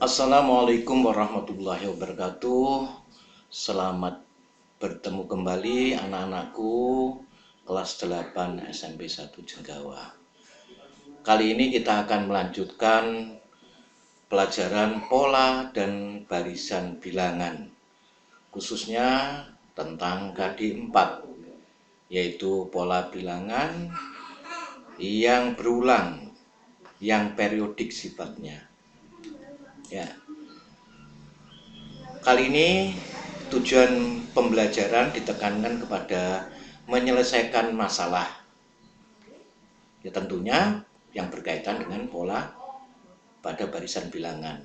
Assalamualaikum warahmatullahi wabarakatuh. Selamat bertemu kembali anak-anakku kelas 8 SMP 1 Jenggawa. Kali ini kita akan melanjutkan pelajaran pola dan barisan bilangan, khususnya tentang KD4, yaitu pola bilangan yang berulang, yang periodik sifatnya. Ya. Kali ini tujuan pembelajaran ditekankan kepada menyelesaikan masalah. Ya tentunya yang berkaitan dengan pola pada barisan bilangan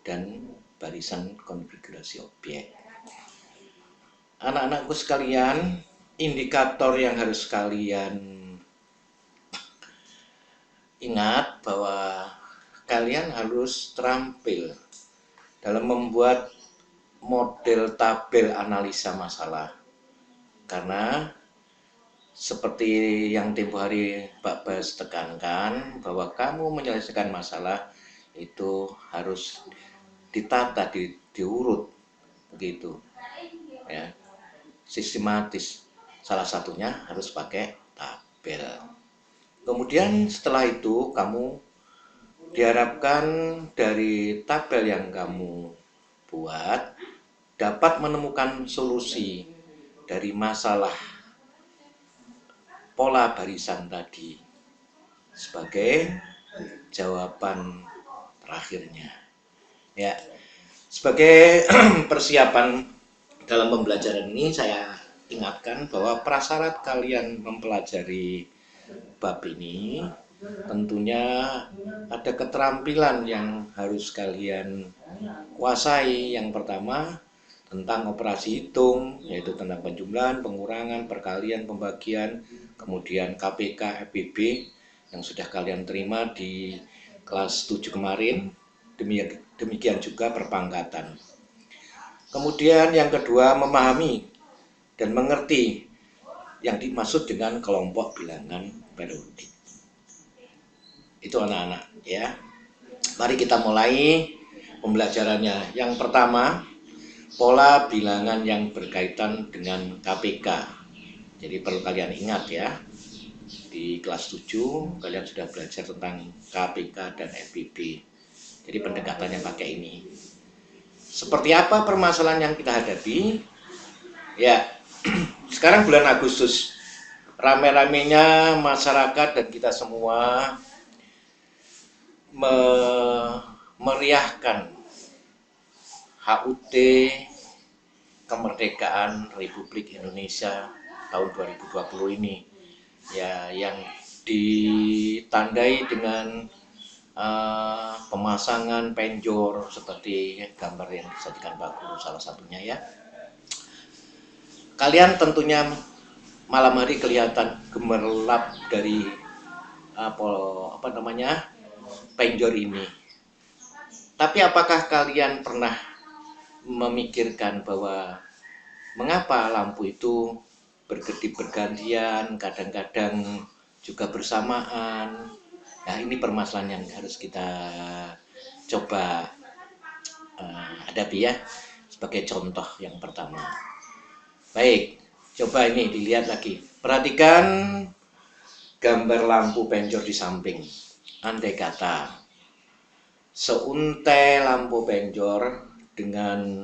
dan barisan konfigurasi objek. Anak-anakku sekalian, indikator yang harus kalian ingat bahwa kalian harus terampil dalam membuat model tabel analisa masalah. Karena seperti yang tempo hari Pak Bas tekankan, bahwa kamu menyelesaikan masalah itu harus ditata, diurut begitu ya, sistematis. Salah satunya harus pakai tabel. Kemudian setelah itu kamu diharapkan dari tabel yang kamu buat dapat menemukan solusi dari masalah pola barisan tadi sebagai jawaban terakhirnya. Ya, sebagai persiapan dalam pembelajaran ini saya ingatkan bahwa prasyarat kalian mempelajari bab ini tentunya ada keterampilan yang harus kalian kuasai. Yang pertama tentang operasi hitung, yaitu tentang penjumlahan, pengurangan, perkalian, pembagian, kemudian KPK, FBB yang sudah kalian terima di kelas 7 kemarin, demikian juga perpangkatan. Kemudian yang kedua, memahami dan mengerti yang dimaksud dengan kelompok bilangan periodik. Itu anak-anak ya. Mari kita mulai pembelajarannya. Yang pertama, pola bilangan yang berkaitan dengan KPK. Jadi perlu kalian ingat ya, di kelas 7 kalian sudah belajar tentang KPK dan FBB. Jadi pendekatannya pakai ini. Seperti apa permasalahan yang kita hadapi? Ya, sekarang bulan Agustus, rame-ramenya masyarakat dan kita semua memeriahkan HUT kemerdekaan Republik Indonesia tahun 2020 ini, ya, yang ditandai dengan pemasangan penjor seperti gambar yang disajikan Pak Guru salah satunya ya. Kalian tentunya malam hari kelihatan gemerlap dari penjor ini. Tapi apakah kalian pernah memikirkan bahwa mengapa lampu itu berkedip bergantian, kadang-kadang juga bersamaan? Nah, ini permasalahan yang harus kita coba hadapi ya, sebagai contoh yang pertama. Baik, coba ini dilihat lagi. Perhatikan gambar lampu penjor di samping. Andai kata seuntai lampu penjor dengan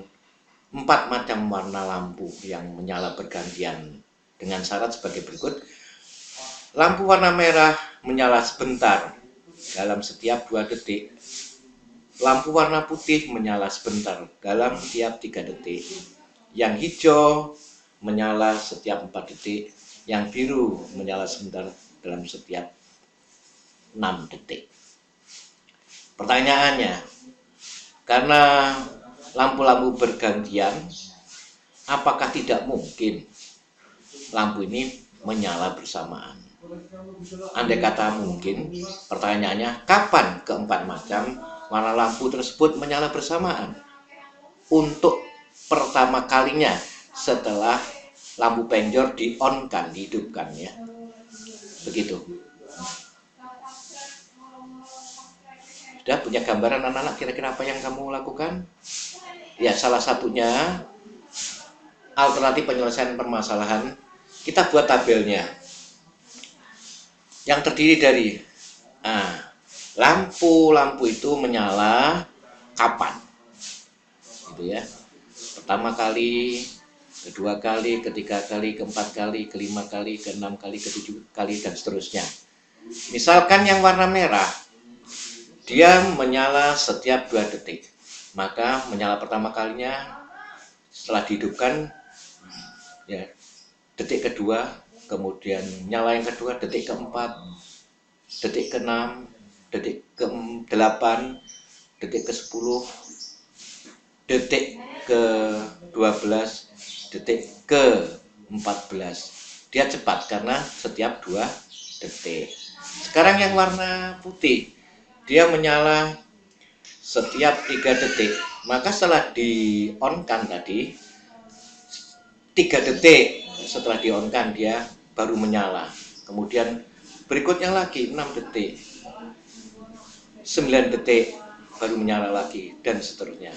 4 macam warna lampu yang menyala bergantian dengan syarat sebagai berikut. Lampu warna merah menyala sebentar dalam setiap 2 detik. Lampu warna putih menyala sebentar dalam setiap 3 detik. Yang hijau menyala setiap 4 detik. Yang biru menyala sebentar dalam setiap 6 detik. Pertanyaannya, karena lampu-lampu bergantian, apakah tidak mungkin lampu ini menyala bersamaan? Andai kata mungkin, pertanyaannya, kapan keempat macam warna lampu tersebut menyala bersamaan? Untuk pertama kalinya setelah lampu penjor di-on-kan, dihidupkan ya. Begitu. Sudah punya gambaran anak-anak kira-kira apa yang kamu lakukan? Ya, salah satunya alternatif penyelesaian permasalahan, kita buat tabelnya yang terdiri dari lampu itu menyala kapan, gitu ya. Pertama kali, kedua kali, ketiga kali, keempat kali, kelima kali, keenam kali, ketujuh kali, dan seterusnya. Misalkan yang warna merah, dia menyala setiap 2 detik. Maka menyala pertama kalinya setelah dihidupkan, ya, detik kedua, kemudian nyala yang kedua detik keempat, detik ke-6, detik ke-8, detik ke-10, detik ke-12, detik ke-14. Dia cepat karena setiap 2 detik. Sekarang yang warna putih, dia menyala setiap 3 detik. Maka setelah di-on-kan tadi, 3 detik setelah di-on-kan dia baru menyala. Kemudian berikutnya lagi 6 detik, 9 detik baru menyala lagi, dan seterusnya.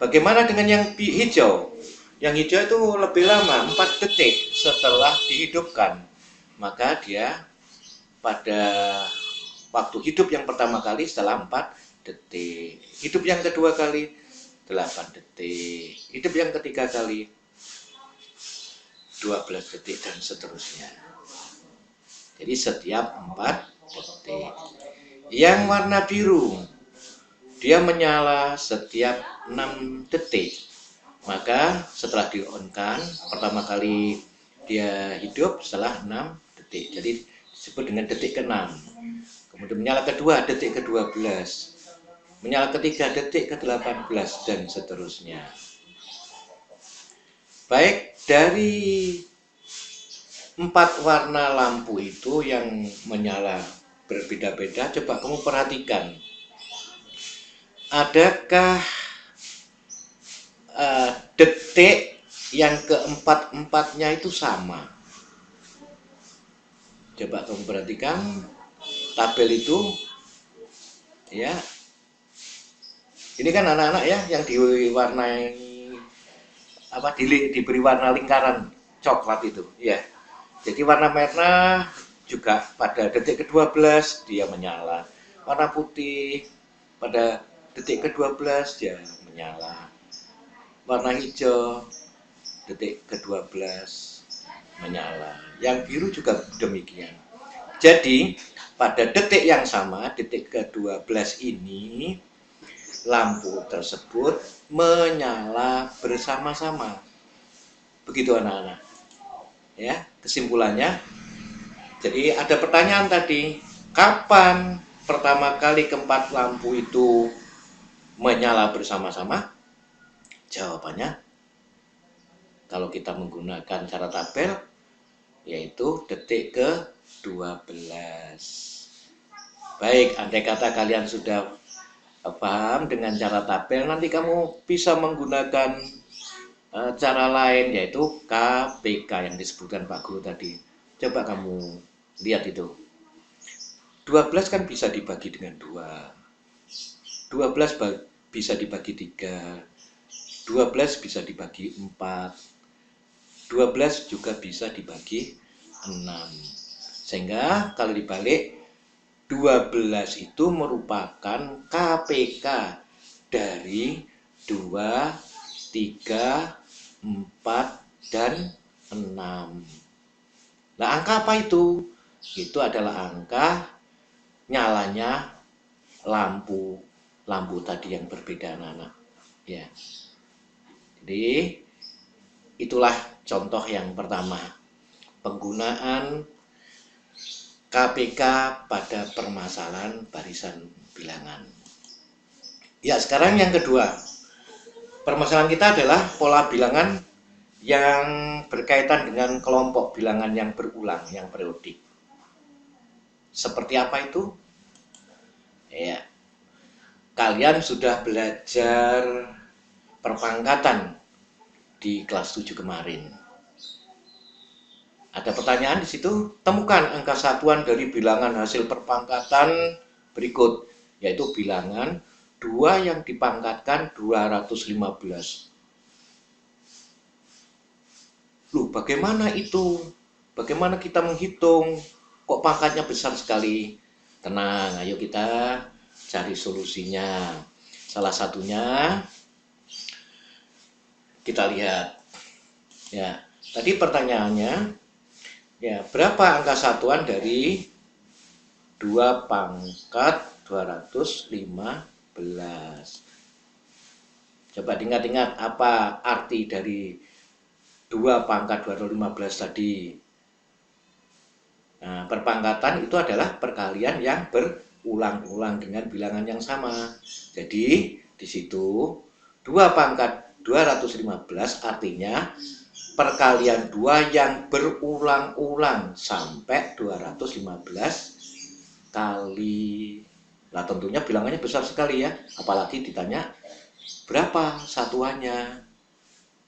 Bagaimana dengan yang hijau? Yang hijau itu lebih lama, 4 detik setelah dihidupkan. Maka dia pada waktu hidup yang pertama kali setelah 4 detik, hidup yang kedua kali 8 detik, hidup yang ketiga kali 12 detik, dan seterusnya. Jadi setiap 4 detik. Yang warna biru, dia menyala setiap 6 detik. Maka setelah di-on-kan, pertama kali dia hidup setelah 6 detik. Jadi disebut dengan detik ke-6. Kemudian menyala kedua detik ke-12, menyala ketiga detik ke-18, dan seterusnya. Baik, dari 4 warna lampu itu yang menyala berbeda-beda, coba kamu perhatikan. Adakah detik yang keempat-empatnya itu sama? Coba kamu perhatikan tabel itu, ya. Ini kan anak-anak ya yang diwarnai diberi warna lingkaran coklat itu, ya. Jadi warna merah juga pada detik ke-12 dia menyala. Warna putih pada detik ke-12 dia menyala. Warna hijau detik ke-12 menyala. Yang biru juga demikian. Jadi pada detik yang sama, detik ke-12 ini, lampu tersebut menyala bersama-sama. Begitu anak-anak. Ya, kesimpulannya. Jadi ada pertanyaan tadi, kapan pertama kali keempat lampu itu menyala bersama-sama? Jawabannya, kalau kita menggunakan cara tabel, yaitu detik ke-12. Baik, andai kata kalian sudah paham dengan cara tabel, nanti kamu bisa menggunakan cara lain, yaitu KPK yang disebutkan Pak Guru tadi. Coba kamu lihat itu. 12 kan bisa dibagi dengan 2. 12 bisa dibagi 3. 12 bisa dibagi 4. 12 juga bisa dibagi 6. Sehingga kalau dibalik, 12 itu merupakan KPK dari 2, 3, 4, dan 6. Nah, angka apa itu? Itu adalah angka nyalanya lampu tadi yang berbeda, anak-anak. Ya. Jadi itulah contoh yang pertama, penggunaan KPK pada permasalahan barisan bilangan. Ya, sekarang yang kedua. Permasalahan kita adalah pola bilangan yang berkaitan dengan kelompok bilangan yang berulang, yang periodik. Seperti apa itu? Ya, kalian sudah belajar perpangkatan di kelas 7 kemarin. Ada pertanyaan di situ, temukan angka satuan dari bilangan hasil perpangkatan berikut. yaitu bilangan 2 yang dipangkatkan 215. Loh, bagaimana itu? Bagaimana kita menghitung? Kok pangkatnya besar sekali? Tenang, ayo kita cari solusinya. Salah satunya kita lihat. Ya, tadi pertanyaannya, ya, berapa angka satuan dari 2 pangkat 215? Coba diingat-ingat apa arti dari 2 pangkat 215 tadi. Nah, perpangkatan itu adalah perkalian yang berulang-ulang dengan bilangan yang sama. Jadi, di situ 2 pangkat 215 artinya perkalian 2 yang berulang-ulang sampai 215 kali. Nah, tentunya bilangannya besar sekali ya, apalagi ditanya berapa satuannya.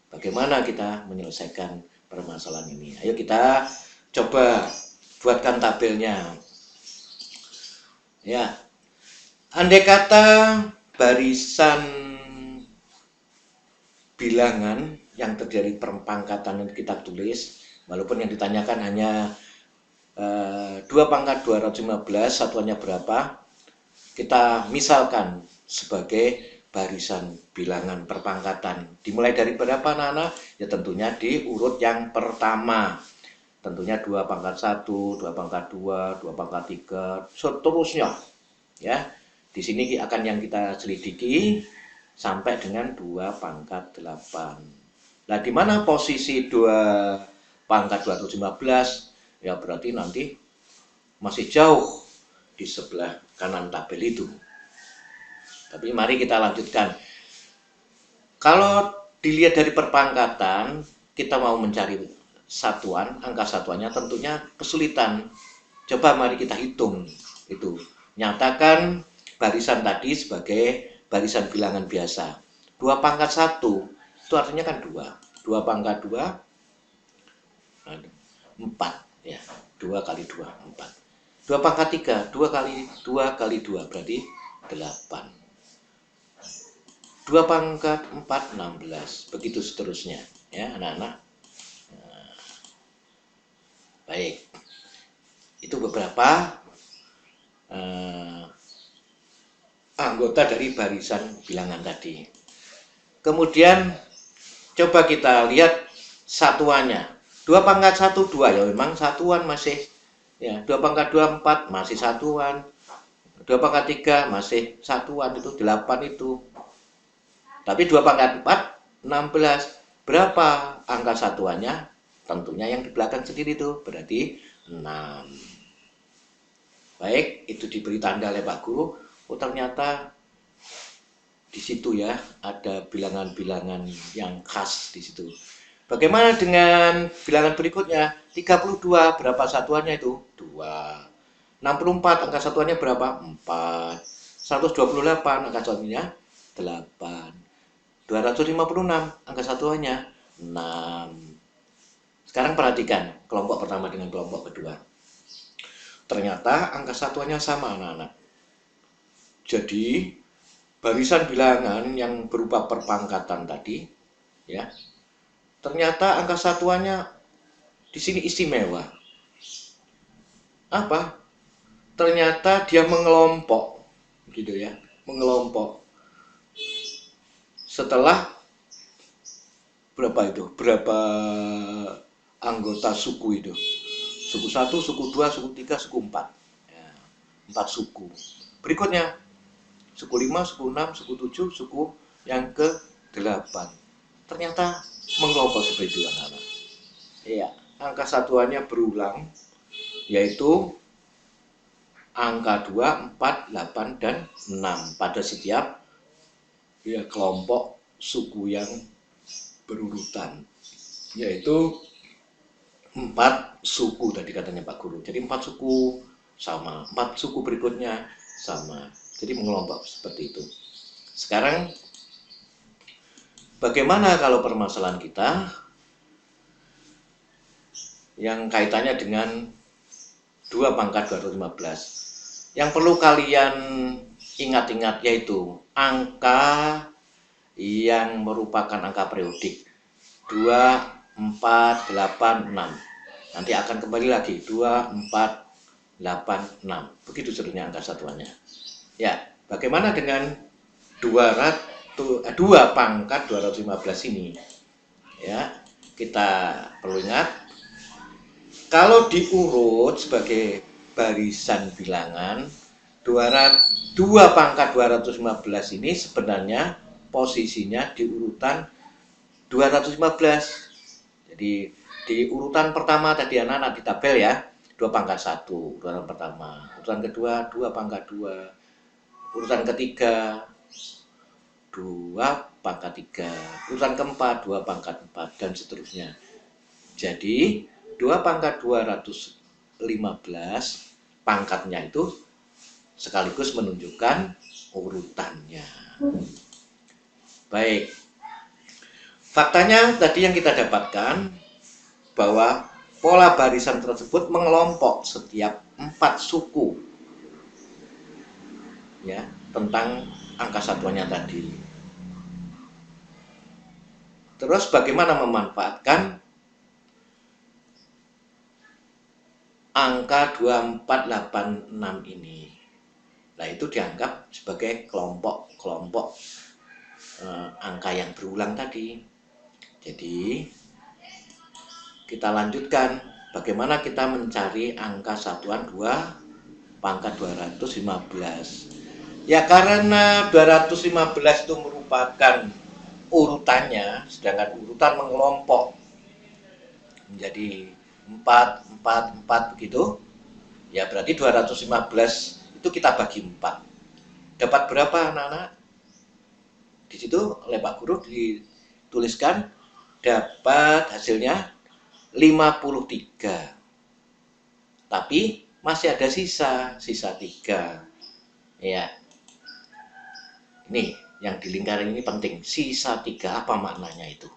Bagaimana kita menyelesaikan permasalahan ini? Ayo kita coba buatkan tabelnya. Ya, andai kata barisan bilangan yang terjadi perpangkatan yang kita tulis, walaupun yang ditanyakan hanya 2 pangkat 215, satuannya berapa, kita misalkan sebagai barisan bilangan perpangkatan. Dimulai dari berapa, anak-anak? Ya tentunya di urut yang pertama. Tentunya 2 pangkat 1, 2 pangkat 2, 2 pangkat 3, seterusnya. Ya, di sini akan yang kita selidiki sampai dengan 2 pangkat 8. Nah, di mana posisi 2 pangkat 215? Ya berarti nanti masih jauh di sebelah kanan tabel itu. Tapi mari kita lanjutkan. Kalau dilihat dari perpangkatan, kita mau mencari satuan, angka satuannya tentunya kesulitan. Coba mari kita hitung itu. Nyatakan barisan tadi sebagai barisan bilangan biasa. 2 pangkat 1 itu artinya kan 2. 2 pangkat 2 4 ya. 2 kali 2 4. 2 pangkat 3 2 kali 2 kali 2 berarti 8. 2 pangkat 4 16. Begitu seterusnya ya anak-anak. Nah, baik. Itu beberapa anggota dari barisan bilangan tadi. Kemudian coba kita lihat satuannya. 2 pangkat 1 2 ya memang satuan masih ya. 2 pangkat 2 4 masih satuan. 2 pangkat 3 masih satuan, itu 8 itu. Tapi 2 pangkat 4 16. Berapa angka satuannya? Tentunya yang di belakang sendiri itu berarti 6. Baik, itu diberi tanda oleh Pak Guru. Oh ternyata di situ ya ada bilangan-bilangan yang khas di situ. Bagaimana dengan bilangan berikutnya? 32 berapa satuannya itu? 2. 64 angka satuannya berapa? 4. 128 angka satuannya 8. 256 angka satuannya 6. Sekarang perhatikan kelompok pertama dengan kelompok kedua. Ternyata angka satuannya sama anak-anak. Jadi barisan bilangan yang berupa perpangkatan tadi ya. Ternyata angka satuannya di sini istimewa. Apa? Ternyata dia mengelompok gitu ya, mengelompok. Setelah berapa itu? Berapa anggota suku itu? Suku 1, suku 2, suku 3, suku 4. Ya, 4 suku. Berikutnya suku 5, suku 6, suku 7, suku yang ke-8. Ternyata mengelompok seperti itu anak-anak. Iya, angka satuannya berulang yaitu angka 2, 4, 8 dan 6 pada setiap ya kelompok suku yang berurutan, yaitu 4 suku tadi katanya Pak Guru. Jadi 4 suku sama, 4 suku berikutnya sama. Jadi mengelompok seperti itu. Sekarang bagaimana kalau permasalahan kita yang kaitannya dengan 2 pangkat 215? Yang perlu kalian ingat-ingat, yaitu angka yang merupakan angka periodik 2, 4, 8, 6. Nanti akan kembali lagi 2, 4, 8, 6. Begitu seterusnya angka satuannya. Ya, bagaimana dengan 2 pangkat 215 ini? Ya, kita perlu ingat, kalau diurut sebagai barisan bilangan, 2 pangkat 215 ini sebenarnya posisinya di urutan 215. Jadi di urutan pertama tadi anak-anak di tabel ya, 2 pangkat 1, urutan pertama. Urutan kedua, 2 pangkat 2. Urutan ketiga, 2 pangkat 3. Urutan keempat, 2 pangkat 4, dan seterusnya. Jadi 2 pangkat 215 pangkatnya itu sekaligus menunjukkan urutannya. Baik, faktanya tadi yang kita dapatkan bahwa pola barisan tersebut mengelompok setiap 4 suku ya, tentang angka satuannya tadi. Terus bagaimana memanfaatkan angka 2486 ini? Nah, itu dianggap sebagai kelompok-kelompok angka yang berulang tadi. Jadi kita lanjutkan bagaimana kita mencari angka satuan 2 pangkat 215. Ya, karena 215 itu merupakan urutannya, sedangkan urutan mengelompok menjadi 4, 4, 4 begitu. Ya, berarti 215 itu kita bagi 4. Dapat berapa anak-anak? Di situ oleh Pak Guru dituliskan dapat hasilnya 53. Tapi masih ada sisa 3. Ya. Ini yang di lingkaran ini penting. Sisa 3, apa maknanya itu?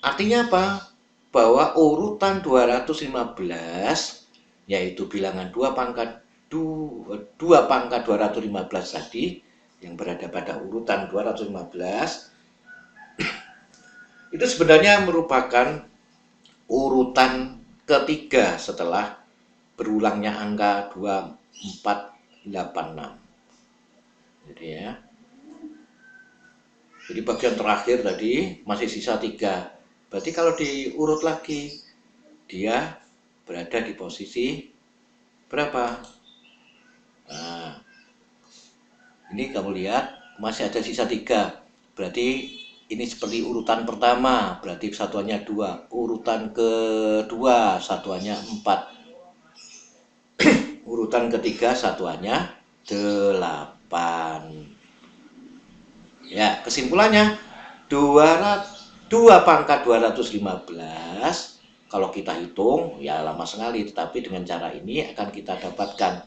Artinya apa? Bahwa urutan 215 yaitu bilangan 2 pangkat 215 tadi yang berada pada urutan 215 itu sebenarnya merupakan urutan ketiga setelah berulangnya angka 2486. Jadi ya. Jadi bagian terakhir tadi masih sisa 3. Berarti kalau diurut lagi dia berada di posisi berapa? Nah, ini kamu lihat masih ada sisa 3. Berarti ini seperti urutan pertama, berarti satuannya 2. Urutan kedua satuannya 4. Urutan ketiga satuannya 8. Ya, kesimpulannya 2 pangkat 215 kalau kita hitung ya lama sekali, tetapi dengan cara ini akan kita dapatkan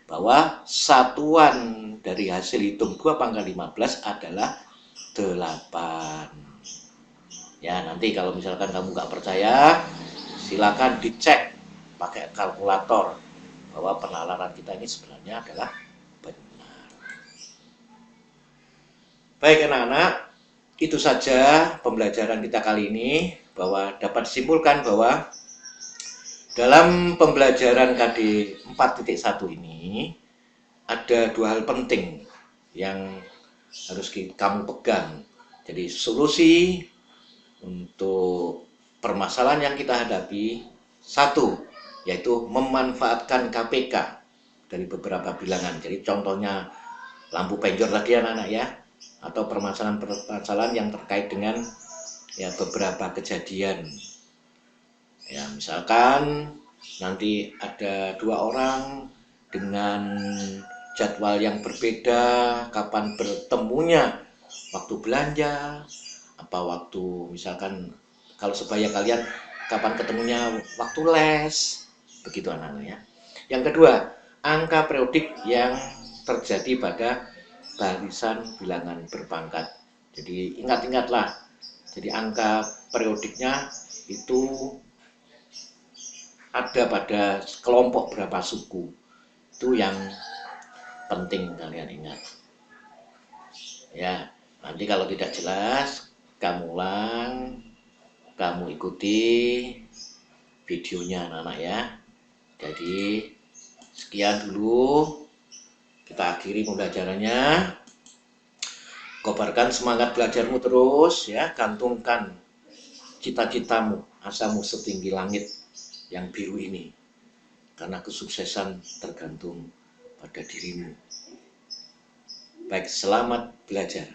bahwa satuan dari hasil hitung 2 pangkat 15 adalah 8. Ya, nanti kalau misalkan kamu nggak percaya, silakan dicek pakai kalkulator bahwa penalaran kita ini sebenarnya adalah benar. Baik anak-anak, itu saja pembelajaran kita kali ini, bahwa dapat disimpulkan bahwa dalam pembelajaran KD 4.1 ini ada 2 hal penting yang harus kamu pegang. Jadi solusi untuk permasalahan yang kita hadapi, 1, yaitu memanfaatkan KPK dari beberapa bilangan. Jadi contohnya lampu penjor tadi anak-anak ya, atau permasalahan-permasalahan yang terkait dengan ya beberapa kejadian. Ya, misalkan nanti ada 2 orang dengan jadwal yang berbeda, kapan bertemunya, waktu belanja, apa waktu misalkan kalau sebaya kalian kapan ketemunya waktu les, begitu anak-anak ya. Yang kedua, angka periodik yang terjadi pada barisan bilangan berpangkat. Jadi ingat-ingatlah, jadi angka periodiknya itu ada pada kelompok berapa suku. Itu yang penting kalian ingat. Ya, nanti kalau tidak jelas, kamu ulang, kamu ikuti videonya anak-anak ya. Jadi sekian dulu, kita akhiri pembelajarannya. Kobarkan semangat belajarmu terus ya, gantungkan cita-citamu, asamu setinggi langit yang biru ini, karena kesuksesan tergantung pada dirimu. Baik, selamat belajar.